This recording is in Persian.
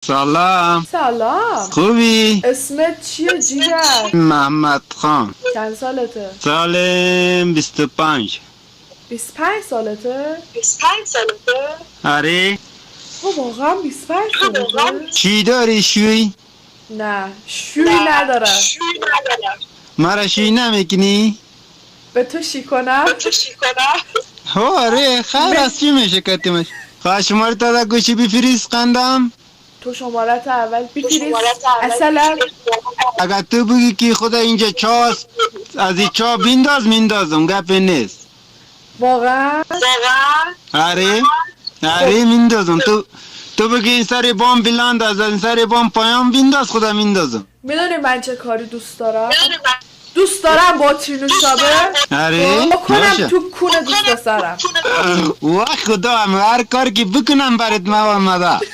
سلام. سلام. خوبی؟ اسمت چیه جیگر؟ محمد خان. چند سالته؟ سالم 25. 25 سالته؟ 25 سالته؟ آره. تو واقعا 25 سالته؟ چی داری شوی؟ نه شوی ندارم. شوی ندارم. مرا شوی نمیکنی؟ به تو شی کنم؟ تو چی کنم؟ آره خیر از چی میشه کتیمش؟ خواه شماره تا دا گوشی بفریست قندم؟ تو شمارت اول بفریست شمارت اول اصلا اگر تو بگی که خدا اینجا چاست از این چا میندازم گپ نیست. واقعا؟ واقعا؟ آره میندازم. تو بگی این سر بام بلند از این سر بام پایان بینداز خدا میندازم. میدونی من چه کاری دوست دارم؟ دوست دارم با نوشابه آره بکنم باشه. تو کونه دوست پسرم. وای خدا هم هر کار که بکنم برات ما آمده.